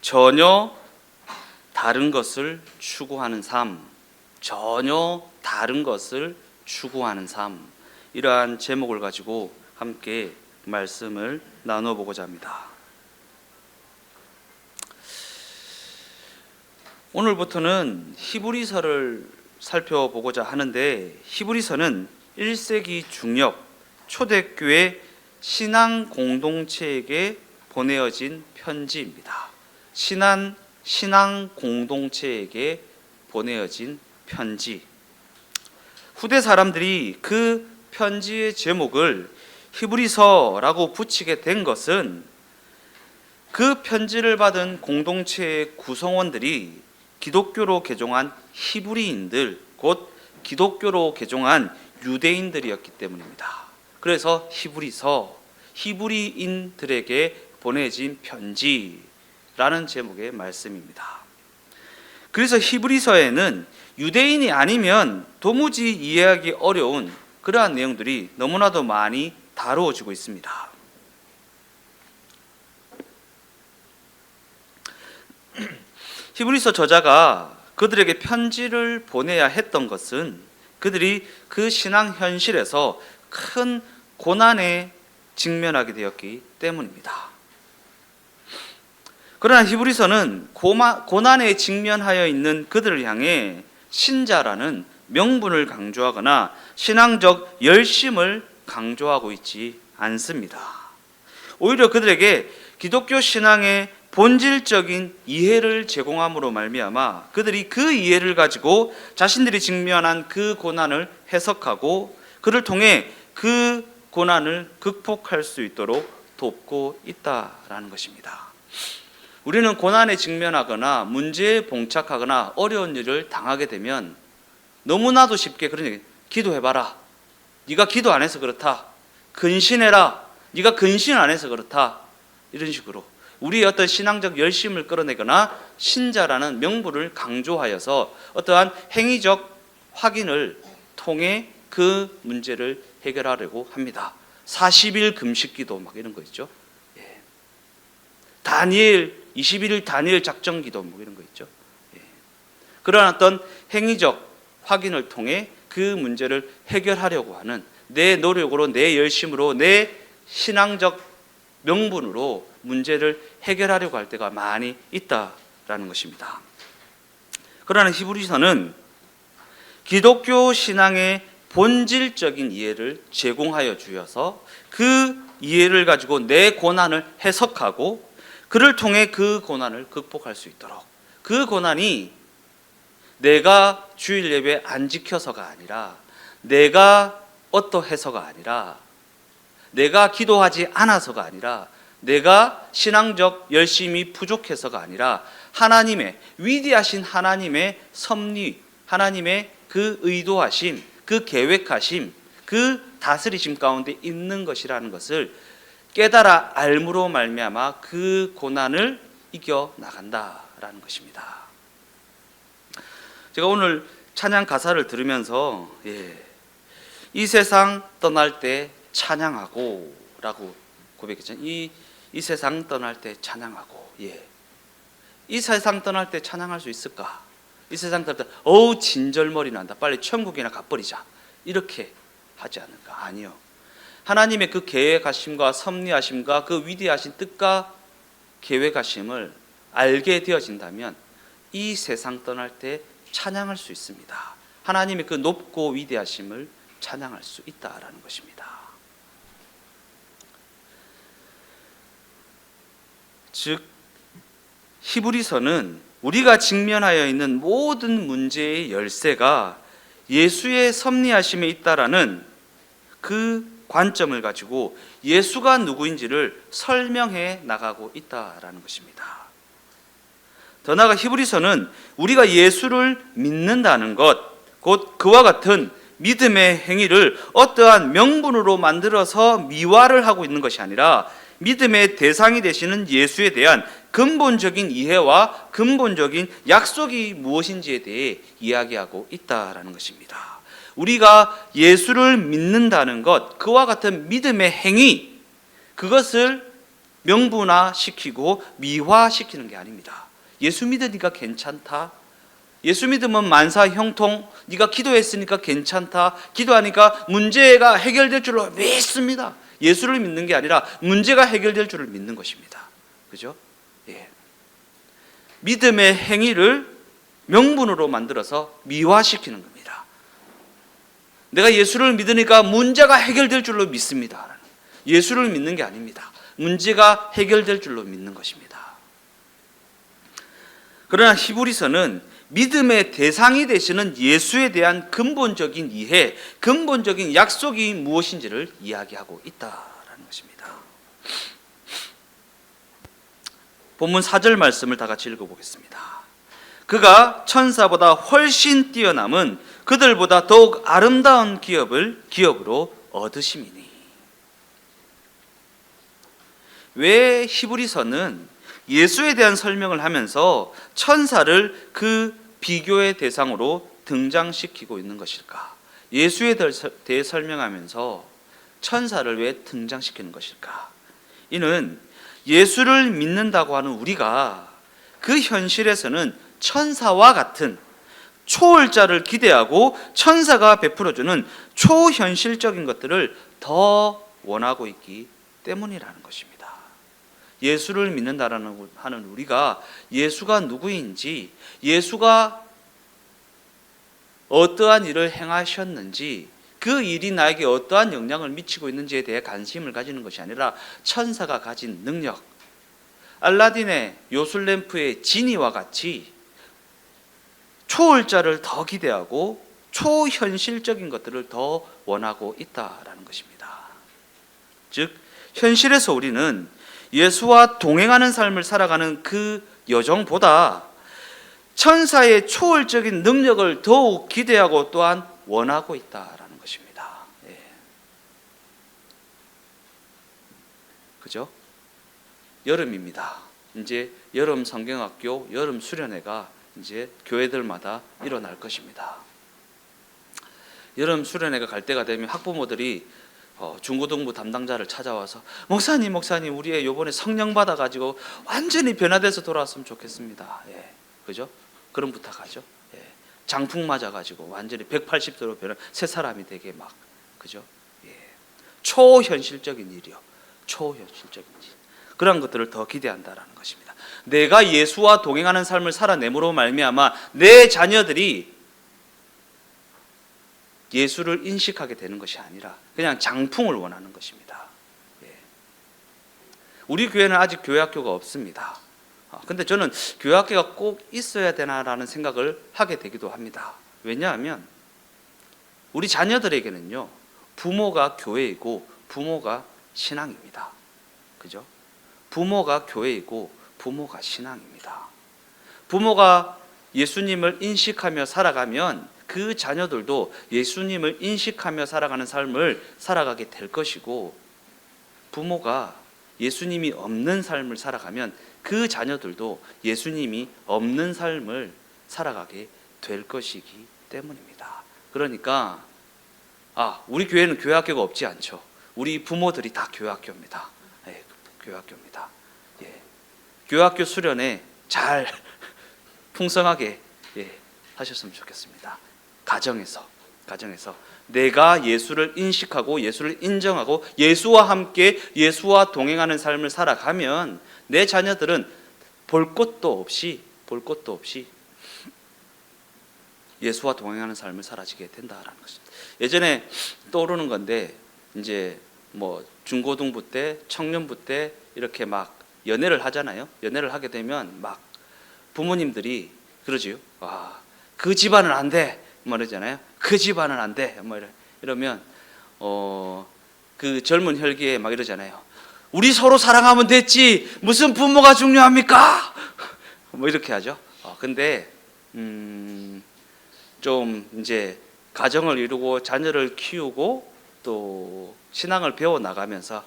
전혀 다른 것을 추구하는 삶, 전혀 다른 것을 추구하는 삶, 이러한 제목을 가지고 함께 말씀을 나눠보고자 합니다. 오늘부터는 히브리서를 살펴보고자 하는데, 히브리서는 1세기 중엽 초대교회 신앙 공동체에게 보내어진 편지입니다. 신앙 공동체에게 보내어진 편지. 후대 사람들이 그 편지의 제목을 히브리서라고 붙이게 된 것은 그 편지를 받은 공동체의 구성원들이 기독교로 개종한 히브리인들, 곧 기독교로 개종한 유대인들이었기 때문입니다. 그래서 히브리서, 히브리인들에게 보내진 편지라는 제목의 말씀입니다. 그래서 히브리서에는 유대인이 아니면 도무지 이해하기 어려운 그러한 내용들이 너무나도 많이 다루어지고 있습니다. 히브리서 저자가 그들에게 편지를 보내야 했던 것은 그들이 그 신앙 현실에서 큰 고난에 직면하게 되었기 때문입니다. 그러나 히브리서는 고난에 직면하여 있는 그들을 향해 신자라는 명분을 강조하거나 신앙적 열심을 강조하고 있지 않습니다. 오히려 그들에게 기독교 신앙의 본질적인 이해를 제공함으로 말미암아 그들이 그 이해를 가지고 자신들이 직면한 그 고난을 해석하고 그를 통해 그 고난을 극복할 수 있도록 돕고 있다라는 것입니다. 우리는 고난에 직면하거나 문제에 봉착하거나 어려운 일을 당하게 되면 너무나도 쉽게 그런 얘기, 기도해봐라. 네가 기도 안 해서 그렇다. 근신해라. 네가 근신 안 해서 그렇다. 이런 식으로 우리의 어떤 신앙적 열심을 끌어내거나 신자라는 명분을 강조하여서 어떠한 행위적 확인을 통해 그 문제를 해결하려고 합니다. 40일 금식기도 막 이런 거 있죠. 다니엘 21일 다니엘 작전기도 뭐 이런 거 있죠. 그러한 어떤 행위적 확인을 통해 그 문제를 해결하려고 하는 내 노력으로, 내 열심으로, 내 신앙적 명분으로 문제를 해결하려고 할 때가 많이 있다라는 것입니다. 그러나 히브리서는 기독교 신앙의 본질적인 이해를 제공하여 주어서 그 이해를 가지고 내 고난을 해석하고 그를 통해 그 고난을 극복할 수 있도록, 그 고난이 내가 주일 예배 안 지켜서가 아니라, 내가 어떠해서가 아니라, 내가 기도하지 않아서가 아니라, 내가 신앙적 열심이 부족해서가 아니라 하나님의 위대하신 하나님의 섭리, 하나님의 그 의도하심, 그 계획하심, 그 다스리심 가운데 있는 것이라는 것을 깨달아 알므로 말미암아 그 고난을 이겨 나간다라는 것입니다. 제가 오늘 찬양 가사를 들으면서 이 세상 떠날 때 찬양하고 라고 고백했잖아요. 이 세상 떠날 때 찬양하고. 이 세상 떠날 때 찬양할 수 있을까? 이 세상 떠날 때 어우 진절머리 난다, 빨리 천국이나 가버리자, 이렇게 하지 않을까? 아니요. 하나님의 그 계획하심과 섭리하심과 그 위대하신 뜻과 계획하심을 알게 되어진다면 이 세상 떠날 때 찬양할 수 있습니다. 하나님의 그 높고 위대하심을 찬양할 수 있다라는 것입니다. 즉 히브리서는 우리가 직면하여 있는 모든 문제의 열쇠가 예수의 섭리하심에 있다라는 그 관점을 가지고 예수가 누구인지를 설명해 나가고 있다라는 것입니다. 더 나아가 히브리서는 우리가 예수를 믿는다는 것, 곧 그와 같은 믿음의 행위를 어떠한 명분으로 만들어서 미화를 하고 있는 것이 아니라 믿음의 대상이 되시는 예수에 대한 근본적인 이해와 근본적인 약속이 무엇인지에 대해 이야기하고 있다라는 것입니다. 우리가 예수를 믿는다는 것, 그와 같은 믿음의 행위, 그것을 명분화시키고 미화시키는 게 아닙니다. 예수 믿으니까 괜찮다. 예수 믿으면 만사 형통. 네가 기도했으니까 괜찮다. 기도하니까 문제가 해결될 줄로 믿습니다. 예수를 믿는 게 아니라 문제가 해결될 줄을 믿는 것입니다. 그죠? 예. 믿음의 행위를 명분으로 만들어서 미화시키는 겁니다. 내가 예수를 믿으니까 문제가 해결될 줄로 믿습니다. 예수를 믿는 게 아닙니다. 문제가 해결될 줄로 믿는 것입니다. 그러나 히브리서는 믿음의 대상이 되시는 예수에 대한 근본적인 이해, 근본적인 약속이 무엇인지를 이야기하고 있다라는 것입니다. 본문 4절 말씀을 다 같이 읽어보겠습니다. 그가 천사보다 훨씬 뛰어남은 그들보다 더욱 아름다운 기업으로 얻으심이니. 왜 히브리서는 예수에 대한 설명을 하면서 천사를 그 비교의 대상으로 등장시키고 있는 것일까? 예수에 대해 설명하면서 천사를 왜 등장시키는 것일까? 이는 예수를 믿는다고 하는 우리가 그 현실에서는 천사와 같은 초월자를 기대하고 천사가 베풀어주는 초현실적인 것들을 더 원하고 있기 때문이라는 것입니다. 예수를 믿는다라는 하는 우리가 예수가 누구인지, 예수가 어떠한 일을 행하셨는지, 그 일이 나에게 어떠한 영향을 미치고 있는지에 대해 관심을 가지는 것이 아니라 천사가 가진 능력, 알라딘의 요술램프의 지니와 같이 초월자를 더 기대하고 초현실적인 것들을 더 원하고 있다라는 것입니다. 즉 현실에서 우리는 예수와 동행하는 삶을 살아가는 그 여정보다 천사의 초월적인 능력을 더욱 기대하고 또한 원하고 있다라는 것입니다. 예. 그죠? 여름입니다. 이제 여름 성경학교, 여름 수련회가 이제 교회들마다 일어날 것입니다. 여름 수련회가 갈 때가 되면 학부모들이 중고등부 담당자를 찾아와서 목사님 우리 애 요번에 성령 받아가지고 완전히 변화돼서 돌아왔으면 좋겠습니다. 예, 그죠? 그런 부탁하죠. 예, 장풍 맞아가지고 완전히 180도로 변한 새 사람이 되게 막, 그죠? 예, 초현실적인 일이요. 초현실적인 일. 그런 것들을 더 기대한다라는 것입니다. 내가 예수와 동행하는 삶을 살아내므로 말미암아 내 자녀들이 예수를 인식하게 되는 것이 아니라 그냥 장풍을 원하는 것입니다. 예. 우리 교회는 아직 교회학교가 없습니다. 근데 저는 교회학교가 꼭 있어야 되나라는 생각을 하게 되기도 합니다. 왜냐하면 우리 자녀들에게는요, 부모가 교회이고 부모가 신앙입니다. 그죠? 부모가 교회이고 부모가 신앙입니다. 부모가 예수님을 인식하며 살아가면 그 자녀들도 예수님을 인식하며 살아가는 삶을 살아가게 될 것이고, 부모가 예수님이 없는 삶을 살아가면 그 자녀들도 예수님이 없는 삶을 살아가게 될 것이기 때문입니다. 그러니까 우리 교회는 교회학교가 없지 않죠. 우리 부모들이 다 교회학교입니다. 네, 교회학교입니다. 예. 교회학교 수련회 잘 풍성하게 하셨으면 좋겠습니다. 가정에서 내가 예수를 인식하고 예수를 인정하고 예수와 함께 예수와 동행하는 삶을 살아가면 내 자녀들은 볼 것도 없이 예수와 동행하는 삶을 살아지게 된다라는 것입니다. 예전에 떠오르는 건데, 이제 뭐 중고등부 때, 청년부 때 이렇게 막 연애를 하잖아요. 연애를 하게 되면 막 부모님들이 그러지요. 그 집안은 안 돼. 말하잖아요. 그 집안은 안 돼. 뭐 이러면 그 젊은 혈기에 막 이러잖아요. 우리 서로 사랑하면 됐지. 무슨 부모가 중요합니까? 뭐 이렇게 하죠. 근데 좀 이제 가정을 이루고 자녀를 키우고 또 신앙을 배워 나가면서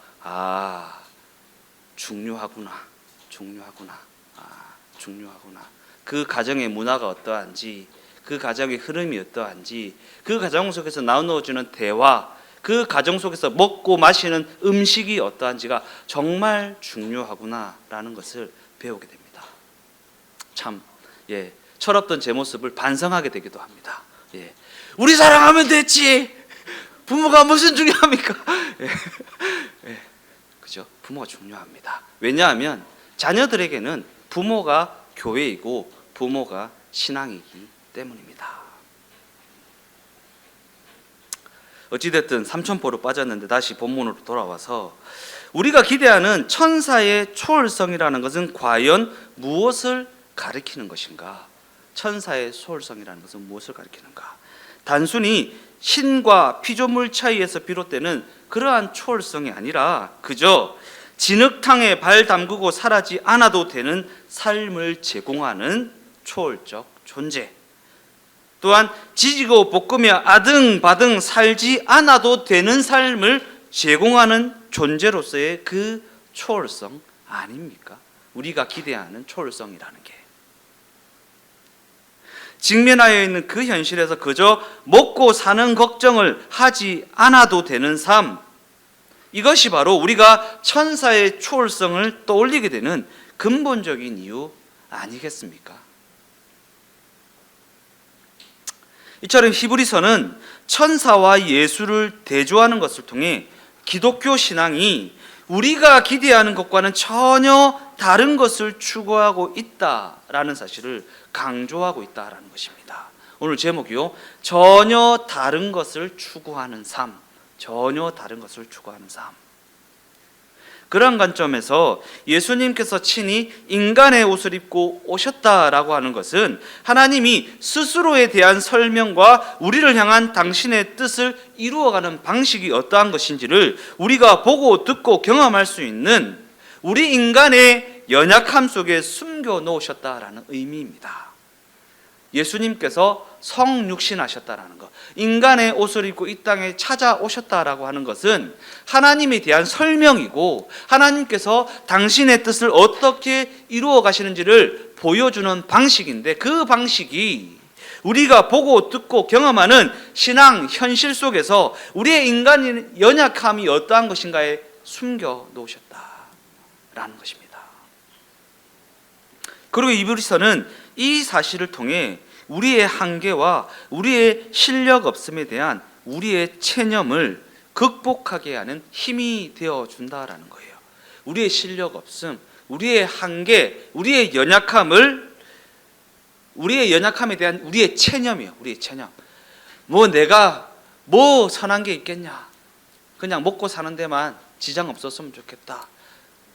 중요하구나. 그 가정의 문화가 어떠한지, 그 가정의 흐름이 어떠한지, 그 가정 속에서 나누어주는 대화, 그 가정 속에서 먹고 마시는 음식이 어떠한지가 정말 중요하구나라는 것을 배우게 됩니다. 참, 철없던 제 모습을 반성하게 되기도 합니다. 우리 사랑하면 됐지. 부모가 무슨 중요합니까? 그죠? 부모가 중요합니다. 왜냐하면 자녀들에게는 부모가 교회이고 부모가 신앙이기 때문입니다. 어찌됐든 삼천포로 빠졌는데 다시 본문으로 돌아와서 우리가 기대하는 천사의 초월성이라는 것은 과연 무엇을 가리키는 것인가? 천사의 초월성이라는 것은 무엇을 가리키는가? 단순히 신과 피조물 차이에서 비롯되는 그러한 초월성이 아니라 그저 진흙탕에 발 담그고 살아지 않아도 되는 삶을 제공하는 초월적 존재, 또한 지지고 볶으며 아등바등 살지 않아도 되는 삶을 제공하는 존재로서의 그 초월성 아닙니까? 우리가 기대하는 초월성이라는 게 직면하여 있는 그 현실에서 그저 먹고 사는 걱정을 하지 않아도 되는 삶, 이것이 바로 우리가 천사의 초월성을 떠올리게 되는 근본적인 이유 아니겠습니까? 이처럼 히브리서는 천사와 예수를 대조하는 것을 통해 기독교 신앙이 우리가 기대하는 것과는 전혀 다른 것을 추구하고 있다라는 사실을 강조하고 있다라는 것입니다. 오늘 제목이요, 전혀 다른 것을 추구하는 삶, 전혀 다른 것을 추구하는 삶. 그런 관점에서 예수님께서 친히 인간의 옷을 입고 오셨다라고 하는 것은 하나님이 스스로에 대한 설명과 우리를 향한 당신의 뜻을 이루어가는 방식이 어떠한 것인지를 우리가 보고 듣고 경험할 수 있는 우리 인간의 연약함 속에 숨겨 놓으셨다라는 의미입니다. 예수님께서 성육신하셨다라는 것, 인간의 옷을 입고 이 땅에 찾아오셨다라고 하는 것은 하나님에 대한 설명이고 하나님께서 당신의 뜻을 어떻게 이루어 가시는지를 보여주는 방식인데, 그 방식이 우리가 보고 듣고 경험하는 신앙 현실 속에서 우리의 인간의 연약함이 어떠한 것인가에 숨겨 놓으셨다라는 것입니다. 그리고 히브리서는 이 사실을 통해 우리의 한계와 우리의 실력 없음에 대한 우리의 체념을 극복하게 하는 힘이 되어준다라는 거예요. 우리의 실력 없음, 우리의 한계, 우리의 연약함에 대한 우리의 체념이요. 우리의 체념. 내가 선한 게 있겠냐. 그냥 먹고 사는 데만 지장 없었으면 좋겠다.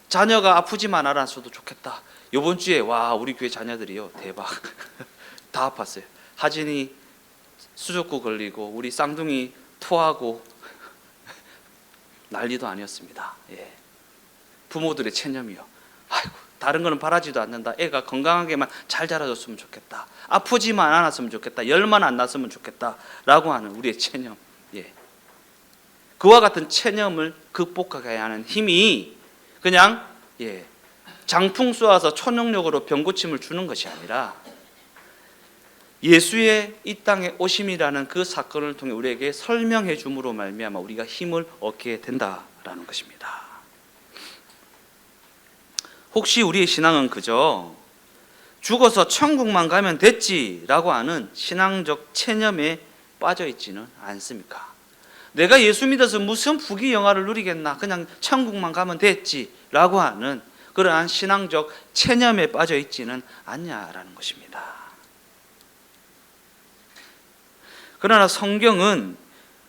자녀가 아프지만 않았어도 좋겠다. 이번 주에 우리 교회 자녀들이요, 대박. 다 아팠어요. 하진이 수족구 걸리고 우리 쌍둥이 토하고 난리도 아니었습니다. 부모들의 체념이요. 다른 거는 바라지도 않는다. 애가 건강하게만 잘 자라줬으면 좋겠다. 아프지만 않았으면 좋겠다. 열만 안 났으면 좋겠다. 라고 하는 우리의 체념. 그와 같은 체념을 극복하게 하는 힘이 그냥 장풍 쏘아서 초능력으로 병고침을 주는 것이 아니라 예수의 이 땅에 오심이라는 그 사건을 통해 우리에게 설명해 줌으로 말미암아 우리가 힘을 얻게 된다라는 것입니다. 혹시 우리의 신앙은 그저 죽어서 천국만 가면 됐지라고 하는 신앙적 체념에 빠져 있지는 않습니까? 내가 예수 믿어서 무슨 부귀영화를 누리겠나, 그냥 천국만 가면 됐지라고 하는 그러한 신앙적 체념에 빠져 있지는 않냐라는 것입니다. 그러나 성경은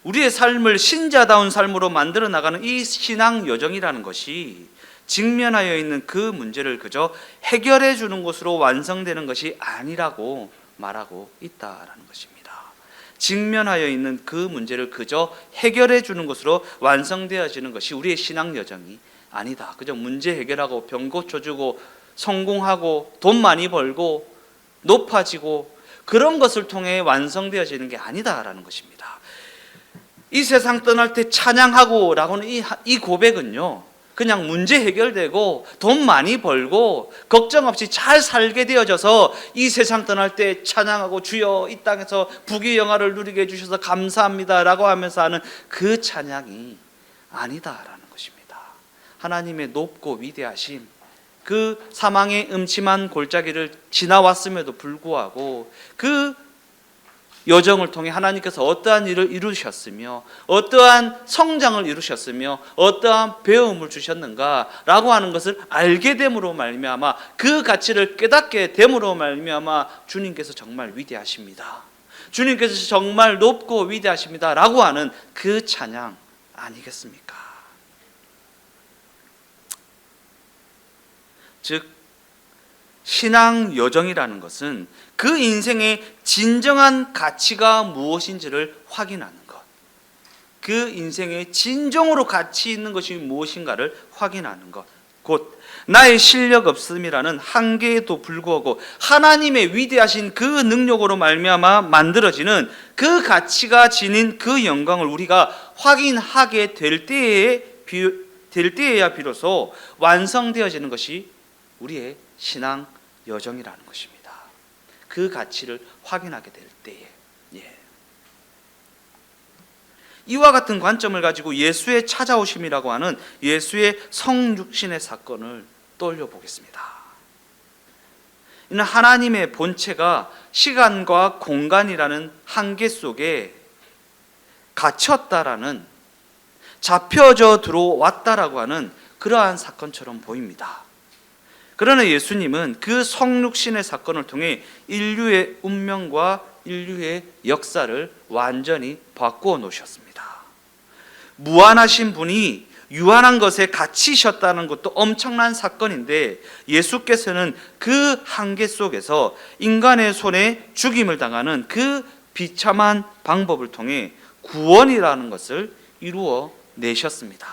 우리의 삶을 신자다운 삶으로 만들어 나가는 이 신앙 여정이라는 것이 직면하여 있는 그 문제를 그저 해결해 주는 것으로 완성되는 것이 아니라고 말하고 있다라는 것입니다. 직면하여 있는 그 문제를 그저 해결해 주는 것으로 완성되어지는 것이 우리의 신앙 여정이 아니다. 그저 문제 해결하고 병 고쳐주고 성공하고 돈 많이 벌고 높아지고 그런 것을 통해 완성되어지는 게 아니다라는 것입니다. 이 세상 떠날 때 찬양하고 라고는 이 고백은요, 그냥 문제 해결되고 돈 많이 벌고 걱정 없이 잘 살게 되어져서 이 세상 떠날 때 찬양하고 주여 이 땅에서 부귀영화를 누리게 해주셔서 감사합니다라고 하면서 하는 그 찬양이 아니다라는 것입니다. 하나님의 높고 위대하심, 그 사망의 음침한 골짜기를 지나왔음에도 불구하고 그 여정을 통해 하나님께서 어떠한 일을 이루셨으며 어떠한 성장을 이루셨으며 어떠한 배움을 주셨는가라고 하는 것을 알게 됨으로 말미암아 그 가치를 깨닫게 됨으로 말미암아 주님께서 정말 위대하십니다. 주님께서 정말 높고 위대하십니다라고 하는 그 찬양 아니겠습니까? 즉 신앙 여정이라는 것은 그 인생의 진정한 가치가 무엇인지를 확인하는 것, 그 인생의 진정으로 가치 있는 것이 무엇인가를 확인하는 것, 곧 나의 실력 없음이라는 한계에도 불구하고 하나님의 위대하신 그 능력으로 말미암아 만들어지는 그 가치가 지닌 그 영광을 우리가 확인하게 될 때에야 비로소 완성되어지는 것이 우리의 신앙 여정이라는 것입니다. 그 가치를 확인하게 될 때에. 이와 같은 관점을 가지고 예수의 찾아오심이라고 하는 예수의 성육신의 사건을 떠올려 보겠습니다. 이는 하나님의 본체가 시간과 공간이라는 한계 속에 갇혔다라는, 잡혀져 들어왔다라고 하는 그러한 사건처럼 보입니다. 그러나 예수님은 그 성육신의 사건을 통해 인류의 운명과 인류의 역사를 완전히 바꾸어 놓으셨습니다. 무한하신 분이 유한한 것에 갇히셨다는 것도 엄청난 사건인데 예수께서는 그 한계 속에서 인간의 손에 죽임을 당하는 그 비참한 방법을 통해 구원이라는 것을 이루어 내셨습니다.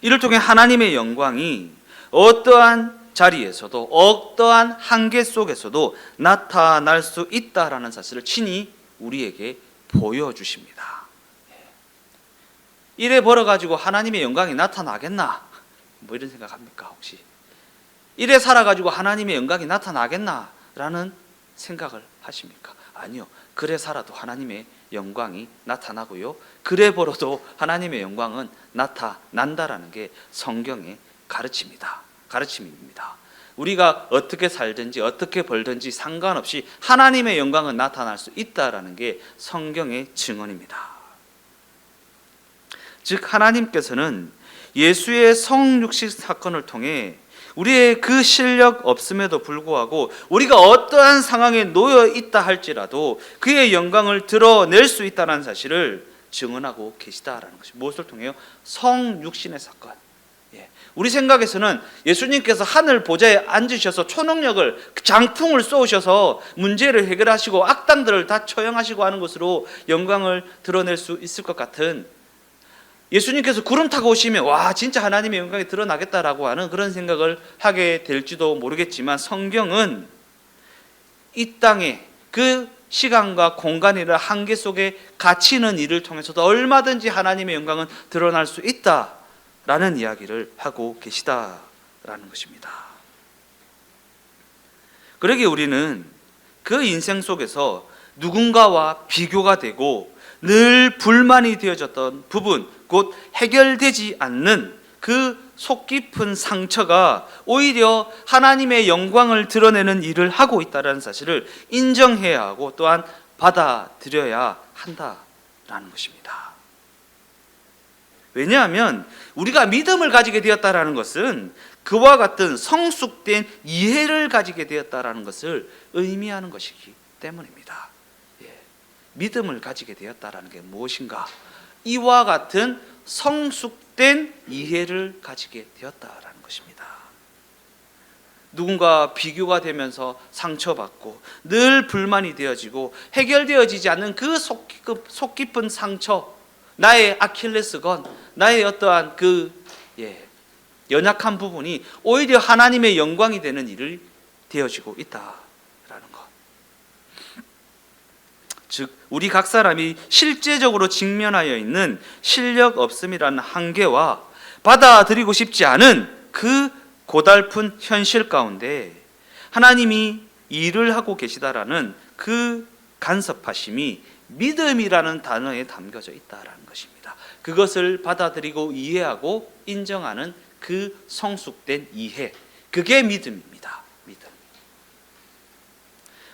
이를 통해 하나님의 영광이 어떠한 자리에서도 어떠한 한계 속에서도 나타날 수 있다라는 사실을 친히 우리에게 보여주십니다. 이래 벌어가지고 하나님의 영광이 나타나겠나? 뭐 이런 생각합니까 혹시? 이래 살아가지고 하나님의 영광이 나타나겠나? 라는 생각을 하십니까? 아니요. 그래 살아도 하나님의 영광이 나타나고요, 그래 벌어도 하나님의 영광은 나타난다라는 게 성경의 가르침입니다. 우리가 어떻게 살든지 어떻게 벌든지 상관없이 하나님의 영광은 나타날 수 있다라는 게 성경의 증언입니다. 즉 하나님께서는 예수의 성육신 사건을 통해 우리의 그 실력 없음에도 불구하고 우리가 어떠한 상황에 놓여 있다 할지라도 그의 영광을 드러낼 수 있다는 사실을 증언하고 계시다라는 것이 무엇을 통해요? 성육신의 사건. 우리 생각에서는 예수님께서 하늘 보좌에 앉으셔서 초능력을, 장풍을 쏘셔서 문제를 해결하시고 악당들을 다 처형하시고 하는 것으로 영광을 드러낼 수 있을 것 같은, 예수님께서 구름 타고 오시면 와 진짜 하나님의 영광이 드러나겠다라고 하는 그런 생각을 하게 될지도 모르겠지만 성경은 이 땅에 그 시간과 공간이라 한계 속에 갇히는 일을 통해서도 얼마든지 하나님의 영광은 드러날 수 있다라는 이야기를 하고 계시다라는 것입니다. 그러기에 우리는 그 인생 속에서 누군가와 비교가 되고 늘 불만이 되어졌던 부분, 곧 해결되지 않는 그 속 깊은 상처가 오히려 하나님의 영광을 드러내는 일을 하고 있다는 사실을 인정해야 하고 또한 받아들여야 한다라는 것입니다. 왜냐하면 우리가 믿음을 가지게 되었다라는 것은 그와 같은 성숙된 이해를 가지게 되었다라는 것을 의미하는 것이기 때문입니다. 믿음을 가지게 되었다라는 게 무엇인가? 이와 같은 성숙된 이해를 가지게 되었다라는 것입니다. 누군가 비교가 되면서 상처받고 늘 불만이 되어지고 해결되어지지 않는 그 속 깊은 상처, 나의 아킬레스건, 나의 어떠한 그 연약한 부분이 오히려 하나님의 영광이 되는 일을 되어지고 있다라는 것. 즉 우리 각 사람이 실제적으로 직면하여 있는 실력 없음이라는 한계와 받아들이고 싶지 않은 그 고달픈 현실 가운데 하나님이 일을 하고 계시다라는 그 간섭하심이 믿음이라는 단어에 담겨져 있다라는 것입니다. 그것을 받아들이고 이해하고 인정하는 그 성숙된 이해, 그게 믿음입니다. 믿음.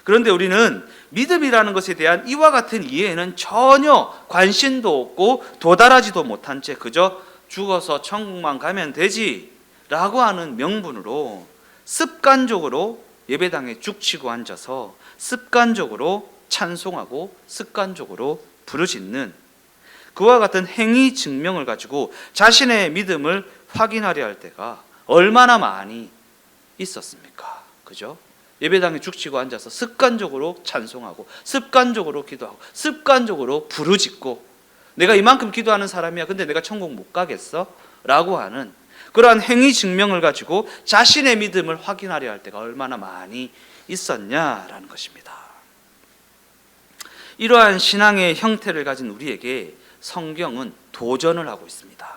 그런데 우리는 믿음이라는 것에 대한 이와 같은 이해에는 전혀 관심도 없고 도달하지도 못한 채 그저 죽어서 천국만 가면 되지 라고 하는 명분으로 습관적으로 예배당에 죽치고 앉아서 습관적으로 찬송하고 습관적으로 부르짖는 그와 같은 행위 증명을 가지고 자신의 믿음을 확인하려 할 때가 얼마나 많이 있었습니까? 그죠? 예배당에 죽치고 앉아서 습관적으로 찬송하고 습관적으로 기도하고 습관적으로 부르짖고 내가 이만큼 기도하는 사람이야. 근데 내가 천국 못 가겠어? 라고 하는 그러한 행위 증명을 가지고 자신의 믿음을 확인하려 할 때가 얼마나 많이 있었냐라는 것입니다. 이러한 신앙의 형태를 가진 우리에게 성경은 도전을 하고 있습니다.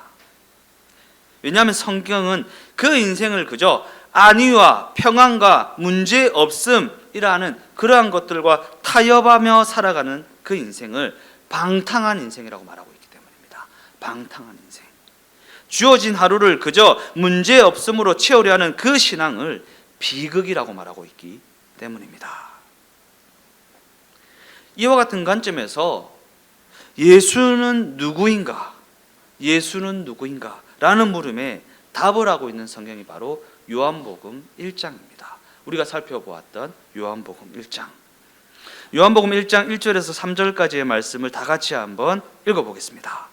왜냐하면 성경은 그 인생을 그저 안위와 평안과 문제 없음이라는 그러한 것들과 타협하며 살아가는 그 인생을 방탕한 인생이라고 말하고 있기 때문입니다. 방탕한 인생. 주어진 하루를 그저 문제 없음으로 채우려 하는 그 신앙을 비극이라고 말하고 있기 때문입니다. 이와 같은 관점에서 예수는 누구인가? 예수는 누구인가? 라는 물음에 답을 하고 있는 성경이 바로 요한복음 1장입니다. 우리가 살펴보았던 요한복음 1장. 요한복음 1장 1절에서 3절까지의 말씀을 다 같이 한번 읽어보겠습니다.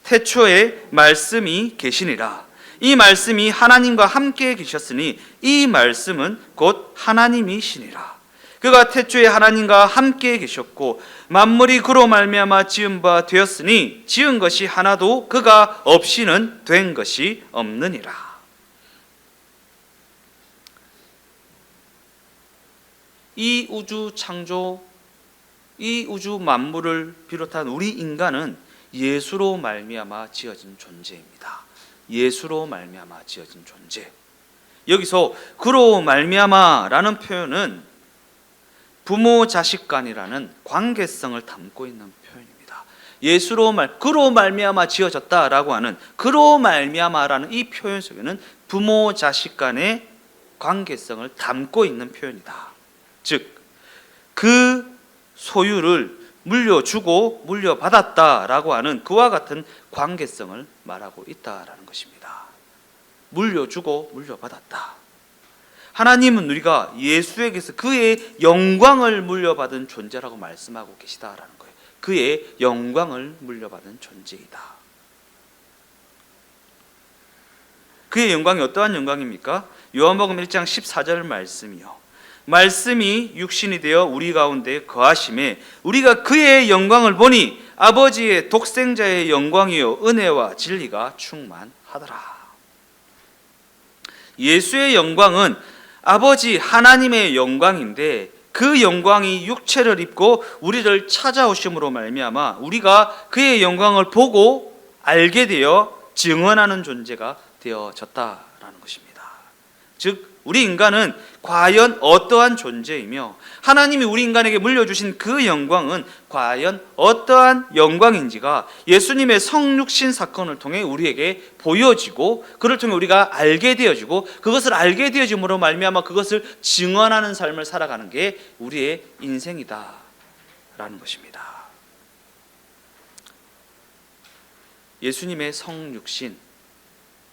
태초에 말씀이 계시니라. 이 말씀이 하나님과 함께 계셨으니 이 말씀은 곧 하나님이시니라. 그가 태초에 하나님과 함께 계셨고 만물이 그로 말미암아 지은 바 되었으니 지은 것이 하나도 그가 없이는 된 것이 없느니라. 이 우주 창조, 이 우주 만물을 비롯한 우리 인간은 예수로 말미암아 지어진 존재입니다. 예수로 말미암아 지어진 존재. 여기서 그로 말미암아라는 표현은 부모 자식 간이라는 관계성을 담고 있는 표현입니다. 그로 말미암아 지어졌다라고 하는 그로 말미암아라는 이 표현 속에는 부모 자식 간의 관계성을 담고 있는 표현이다. 즉 그 소유를 물려주고 물려받았다라고 하는 그와 같은 관계성을 말하고 있다라는 것입니다. 물려주고 물려받았다. 하나님은 우리가 예수에게서 그의 영광을 물려받은 존재라고 말씀하고 계시다라는 거예요. 그의 영광을 물려받은 존재이다. 그의 영광이 어떠한 영광입니까? 요한복음 1장 14절 말씀이요. 말씀이 육신이 되어 우리 가운데 거하심에 우리가 그의 영광을 보니 아버지의 독생자의 영광이요 은혜와 진리가 충만하더라. 예수의 영광은 아버지 하나님의 영광인데 그 영광이 육체를 입고 우리를 찾아오심으로 말미암아 우리가 그의 영광을 보고 알게 되어 증언하는 존재가 되어졌다라는 것입니다. 즉 우리 인간은 과연 어떠한 존재이며 하나님이 우리 인간에게 물려주신 그 영광은 과연 어떠한 영광인지가 예수님의 성육신 사건을 통해 우리에게 보여지고 그를 통해 우리가 알게 되어지고 그것을 알게 되어짐으로 말미암아 그것을 증언하는 삶을 살아가는 게 우리의 인생이다 라는 것입니다. 예수님의 성육신,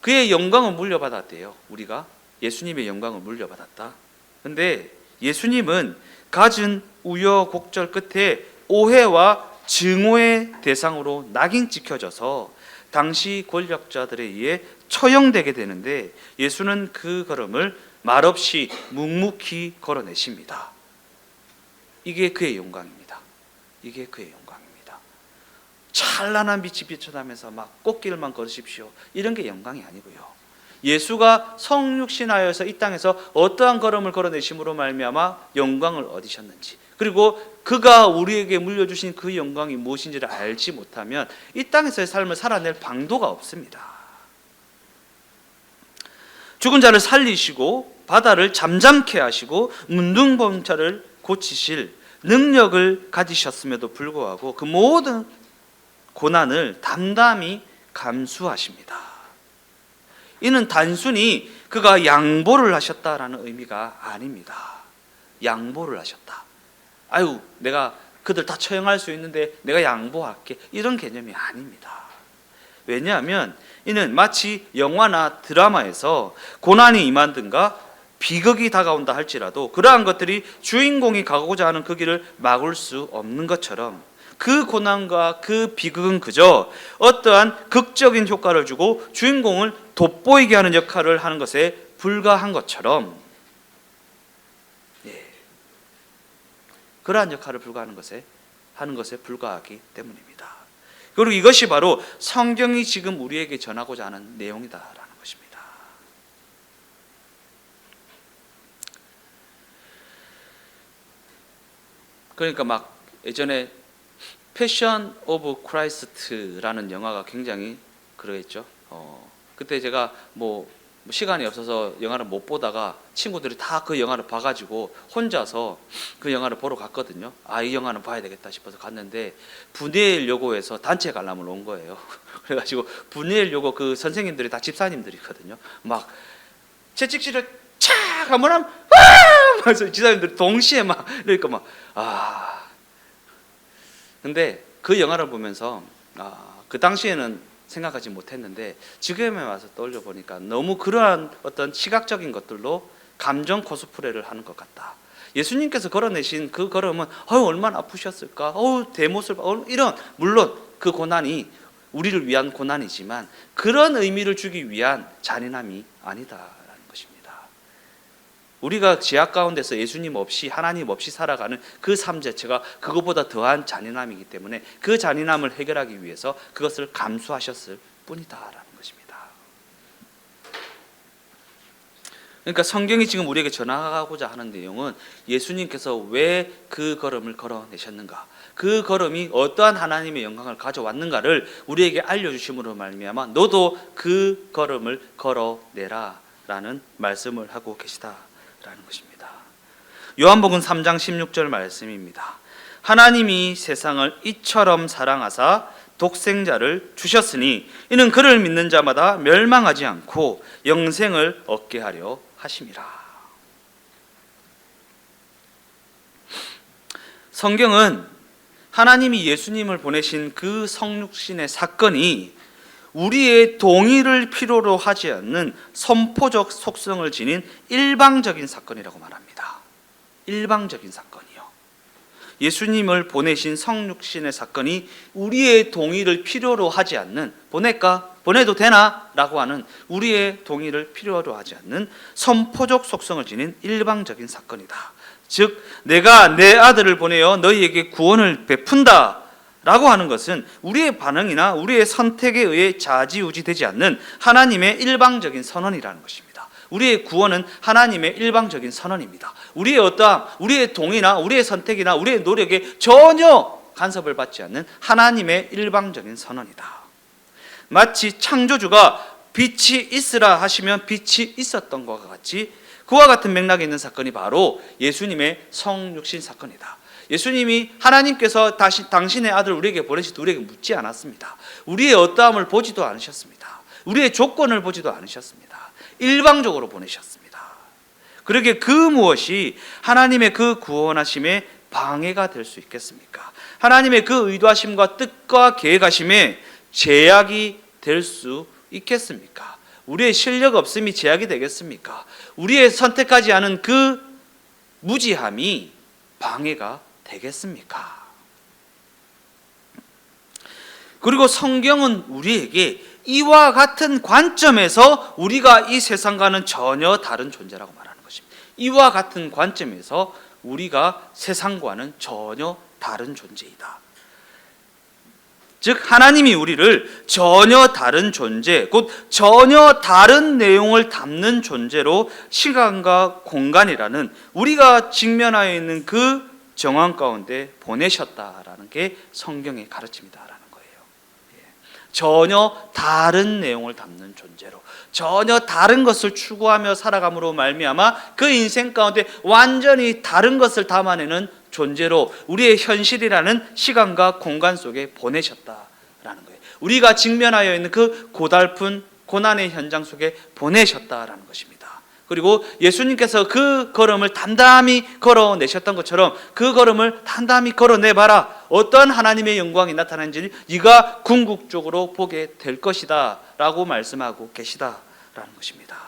그의 영광을 물려받았대요. 우리가 예수님의 영광을 물려받았다. 그런데 예수님은 갖은 우여곡절 끝에 오해와 증오의 대상으로 낙인 찍혀져서 당시 권력자들에 의해 처형되게 되는데 예수는 그 걸음을 말없이 묵묵히 걸어내십니다. 이게 그의 영광입니다. 이게 그의 영광입니다. 찬란한 빛이 비춰나면서 막 꽃길만 걸으십시오. 이런 게 영광이 아니고요. 예수가 성육신하여서 이 땅에서 어떠한 걸음을 걸어내심으로 말미암아 영광을 얻으셨는지 그리고 그가 우리에게 물려주신 그 영광이 무엇인지를 알지 못하면 이 땅에서의 삶을 살아낼 방도가 없습니다. 죽은 자를 살리시고 바다를 잠잠케 하시고 문둥병자를 고치실 능력을 가지셨음에도 불구하고 그 모든 고난을 담담히 감수하십니다. 이는 단순히 그가 양보를 하셨다라는 의미가 아닙니다. 양보를 하셨다. 아유, 내가 그들 다 처형할 수 있는데 내가 양보할게, 이런 개념이 아닙니다. 왜냐하면 이는 마치 영화나 드라마에서 고난이 임한든가 비극이 다가온다 할지라도 그러한 것들이 주인공이 가고자 하는 그 길을 막을 수 없는 것처럼 그 고난과 그 비극은 그저 어떠한 극적인 효과를 주고 주인공을 돋보이게 하는 역할을 하는 것에 불과한 것처럼, 그러한 역할을 하는 것에 불과하기 때문입니다. 그리고 이것이 바로 성경이 지금 우리에게 전하고자 하는 내용이다라는 것입니다. 그러니까 막 예전에 패션 오브 크라이스트라는 영화가 굉장히 그러했죠. 그때 제가 뭐 시간이 없어서 영화를 못 보다가 친구들이 다 그 영화를 봐가지고 혼자서 그 영화를 보러 갔거든요. 이 영화는 봐야 되겠다 싶어서 갔는데 분해일 요고에서 단체 관람을 온 거예요. 그래가지고 분해일 요고 그 선생님들이 다 집사님들이거든요. 막 채찍질을 착 하면 와! 집사님들이 동시에 막 그러니까 막 근데 그 영화를 보면서 그 당시에는 생각하지 못했는데 지금에 와서 떠올려 보니까 너무 그러한 어떤 시각적인 것들로 감정 코스프레를 하는 것 같다. 예수님께서 걸어내신 그 걸음은 얼마나 아프셨을까, 대못을 이런, 물론 그 고난이 우리를 위한 고난이지만 그런 의미를 주기 위한 잔인함이 아니다라는 것입니다. 우리가 죄악 가운데서 예수님 없이, 하나님 없이 살아가는 그 삶 자체가 그것보다 더한 잔인함이기 때문에 그 잔인함을 해결하기 위해서 그것을 감수하셨을 뿐이다라는 것입니다. 그러니까 성경이 지금 우리에게 전하고자 하는 내용은 예수님께서 왜 그 걸음을 걸어내셨는가, 그 걸음이 어떠한 하나님의 영광을 가져왔는가를 우리에게 알려주심으로 말미암아 너도 그 걸음을 걸어내라 라는 말씀을 하고 계시다 라는 것입니다. 요한복음 3장 16절 말씀입니다. 하나님이 세상을 이처럼 사랑하사 독생자를 주셨으니 이는 그를 믿는 자마다 멸망하지 않고 영생을 얻게 하려 하심이라. 성경은 하나님이 예수님을 보내신 그 성육신의 사건이 우리의 동의를 필요로 하지 않는 선포적 속성을 지닌 일방적인 사건이라고 말합니다. 일방적인 사건이요. 예수님을 보내신 성육신의 사건이 우리의 동의를 필요로 하지 않는, 보낼까? 보내도 되나? 라고 하는 우리의 동의를 필요로 하지 않는 선포적 속성을 지닌 일방적인 사건이다. 즉 내가 내 아들을 보내어 너희에게 구원을 베푼다 라고 하는 것은 우리의 반응이나 우리의 선택에 의해 좌지우지되지 않는 하나님의 일방적인 선언이라는 것입니다. 우리의 구원은 하나님의 일방적인 선언입니다. 우리의 동의나 우리의 선택이나 우리의 노력에 전혀 간섭을 받지 않는 하나님의 일방적인 선언이다. 마치 창조주가 빛이 있으라 하시면 빛이 있었던 것과 같이 그와 같은 맥락에 있는 사건이 바로 예수님의 성육신 사건이다. 예수님이 하나님께서 당신의 아들 우리에게 보내실 때 우리에게 묻지 않았습니다. 우리의 어떠함을 보지도 않으셨습니다. 우리의 조건을 보지도 않으셨습니다. 일방적으로 보내셨습니다. 그러기에 그 무엇이 하나님의 그 구원하심에 방해가 될 수 있겠습니까? 하나님의 그 의도하심과 뜻과 계획하심에 제약이 될 수 있겠습니까? 우리의 실력 없음이 제약이 되겠습니까? 우리의 선택하지 않은 그 무지함이 방해가 되겠습니까? 그리고 성경은 우리에게 이와 같은 관점에서 우리가 이 세상과는 전혀 다른 존재라고 말하는 것입니다. 이와 같은 관점에서 우리가 세상과는 전혀 다른 존재이다. 즉 하나님이 우리를 전혀 다른 존재, 곧 전혀 다른 내용을 담는 존재로 시간과 공간이라는 우리가 직면하여 있는 그 정황 가운데 보내셨다라는 게 성경의 가르침이다라는 거예요. 전혀 다른 내용을 담는 존재로, 전혀 다른 것을 추구하며 살아감으로 말미암아 그 인생 가운데 완전히 다른 것을 담아내는 존재로 우리의 현실이라는 시간과 공간 속에 보내셨다라는 거예요. 우리가 직면하여 있는 그 고달픈 고난의 현장 속에 보내셨다라는 것입니다. 그리고 예수님께서 그 걸음을 담담히 걸어내셨던 것처럼 그 걸음을 담담히 걸어내봐라. 어떠한 하나님의 영광이 나타나는지 네가 궁극적으로 보게 될 것이다 라고 말씀하고 계시다라는 것입니다.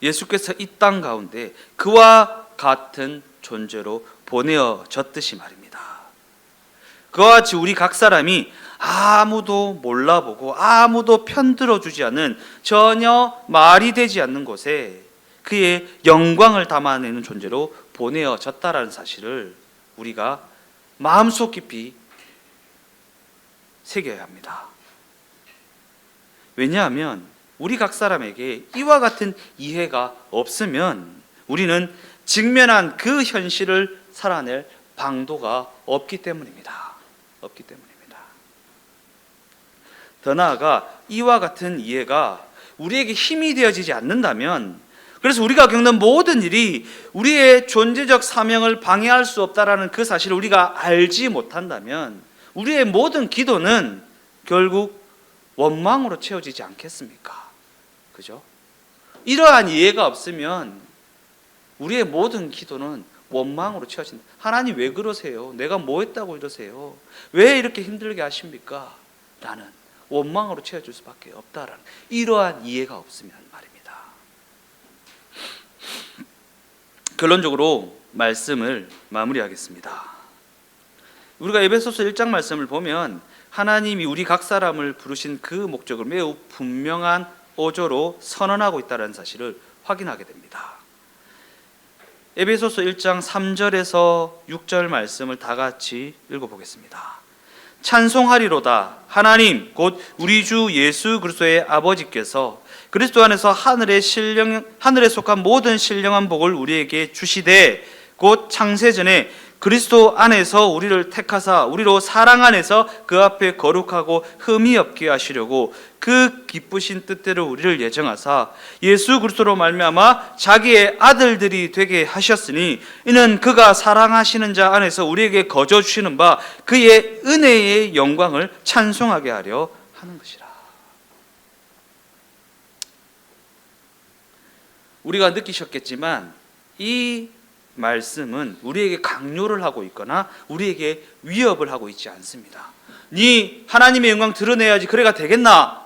예수께서 이 땅 가운데 그와 같은 존재로 보내어졌듯이 말입니다. 그와 같이 우리 각 사람이 아무도 몰라보고 아무도 편들어주지 않는, 전혀 말이 되지 않는 곳에 그의 영광을 담아내는 존재로 보내어졌다라는 사실을 우리가 마음속 깊이 새겨야 합니다. 왜냐하면 우리 각 사람에게 이와 같은 이해가 없으면 우리는 직면한 그 현실을 살아낼 방도가 없기 때문입니다. 없기 때문입니다. 더 나아가 이와 같은 이해가 우리에게 힘이 되어지지 않는다면, 그래서 우리가 겪는 모든 일이 우리의 존재적 사명을 방해할 수 없다라는 그 사실을 우리가 알지 못한다면 우리의 모든 기도는 결국 원망으로 채워지지 않겠습니까? 그죠? 이러한 이해가 없으면 우리의 모든 기도는 원망으로 채워진다. 하나님 왜 그러세요? 내가 뭐 했다고 이러세요? 왜 이렇게 힘들게 하십니까? 라는 원망으로 채워질 수밖에 없다라는 이러한 이해가 없으면 말입니다. 결론적으로 말씀을 마무리하겠습니다. 우리가 에베소서 1장 말씀을 보면 하나님이 우리 각 사람을 부르신 그 목적을 매우 분명한 어조로 선언하고 있다는 사실을 확인하게 됩니다. 에베소서 1장 3절에서 6절 말씀을 다 같이 읽어보겠습니다. 찬송하리로다 하나님 곧 우리 주 예수 그리스도의 아버지께서 그리스도 안에서 하늘에 속한 모든 신령한 복을 우리에게 주시되 곧 창세전에 그리스도 안에서 우리를 택하사 우리로 사랑 안에서 그 앞에 거룩하고 흠이 없게 하시려고 그 기쁘신 뜻대로 우리를 예정하사 예수 그리스도로 말미암아 자기의 아들들이 되게 하셨으니 이는 그가 사랑하시는 자 안에서 우리에게 거저 주시는 바 그의 은혜의 영광을 찬송하게 하려 하는 것이라. 우리가 느끼셨겠지만 이 말씀은 우리에게 강요를 하고 있거나 우리에게 위협을 하고 있지 않습니다. 네 하나님의 영광 드러내야지 그래가 되겠나?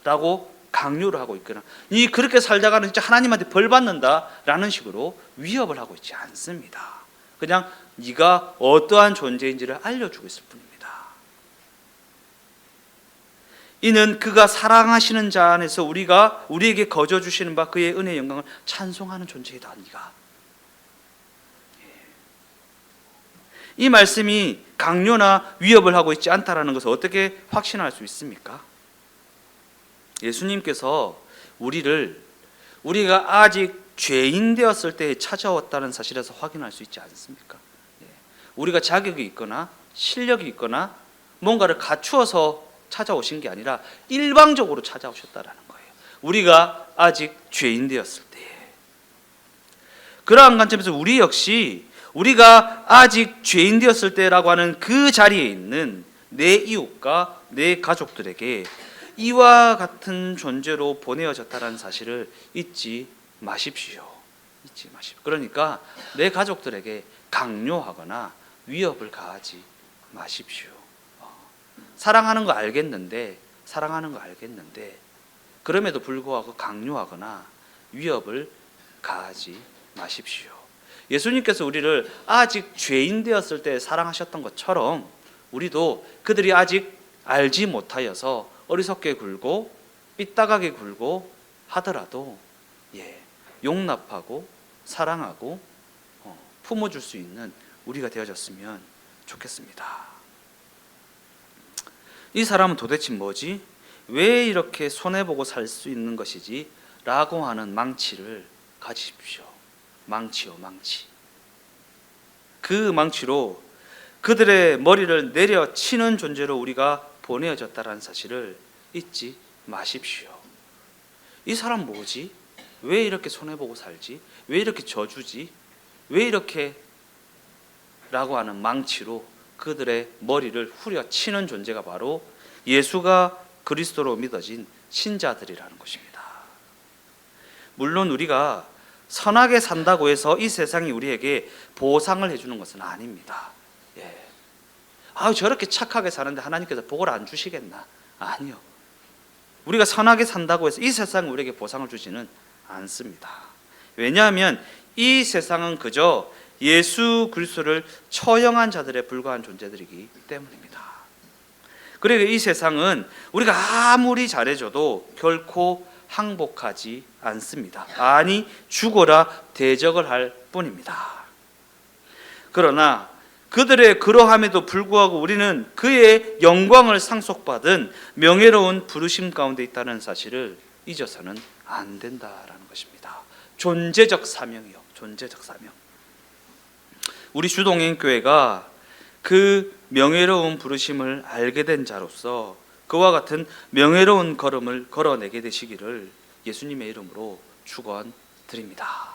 라고 강요를 하고 있거나 네 그렇게 살다가는 진짜 하나님한테 벌 받는다 라는 식으로 위협을 하고 있지 않습니다. 그냥 네가 어떠한 존재인지를 알려주고 있을 뿐입니다. 이는 그가 사랑하시는 자 안에서 우리에게 거저 주시는 바 그의 은혜의 영광을 찬송하는 존재이다. 네가 이 말씀이 강요나 위협을 하고 있지 않다라는 것을 어떻게 확신할 수 있습니까? 예수님께서 우리가 아직 죄인 되었을 때에 찾아왔다는 사실에서 확인할 수 있지 않습니까? 우리가 자격이 있거나 실력이 있거나 뭔가를 갖추어서 찾아오신 게 아니라 일방적으로 찾아오셨다라는 거예요. 우리가 아직 죄인 되었을 때에. 그러한 관점에서 우리 역시 우리가 아직 죄인 되었을 때라고 하는 그 자리에 있는 내 이웃과 내 가족들에게 이와 같은 존재로 보내어졌다는 사실을 잊지 마십시오. 잊지 마십시오. 그러니까 내 가족들에게 강요하거나 위협을 가하지 마십시오. 사랑하는 거 알겠는데 그럼에도 불구하고 강요하거나 위협을 가하지 마십시오. 예수님께서 우리를 아직 죄인 되었을 때 사랑하셨던 것처럼 우리도 그들이 아직 알지 못하여서 어리석게 굴고 삐딱하게 굴고 하더라도 용납하고 사랑하고 품어줄 수 있는 우리가 되어졌으면 좋겠습니다. 이 사람은 도대체 뭐지? 왜 이렇게 손해보고 살 수 있는 것이지? 라고 하는 망치를 가지십시오. 망치요, 망치. 그 망치로 그들의 머리를 내려치는 존재로 우리가 보내어졌다는 사실을 잊지 마십시오. 이 사람 뭐지? 왜 이렇게 손해보고 살지? 왜 이렇게 저주지? 왜 이렇게? 라고 하는 망치로 그들의 머리를 후려치는 존재가 바로 예수가 그리스도로 믿어진 신자들이라는 것입니다. 물론 우리가 선하게 산다고 해서 이 세상이 우리에게 보상을 해주는 것은 아닙니다. 저렇게 착하게 사는데 하나님께서 복을 안 주시겠나? 아니요. 우리가 선하게 산다고 해서 이 세상은 우리에게 보상을 주지는 않습니다. 왜냐하면 이 세상은 그저 예수 그리스도를 처형한 자들에 불과한 존재들이기 때문입니다. 그리고 이 세상은 우리가 아무리 잘해줘도 결코 항복하지 않습니다. 아니, 죽어라 대적을 할 뿐입니다. 그러나 그들의 그러함에도 불구하고 우리는 그의 영광을 상속받은 명예로운 부르심 가운데 있다는 사실을 잊어서는 안 된다라는 것입니다. 존재적 사명이요. 존재적 사명. 우리 주동행교회가 그 명예로운 부르심을 알게 된 자로서 그와 같은 명예로운 걸음을 걸어내게 되시기를 예수님의 이름으로 축원드립니다.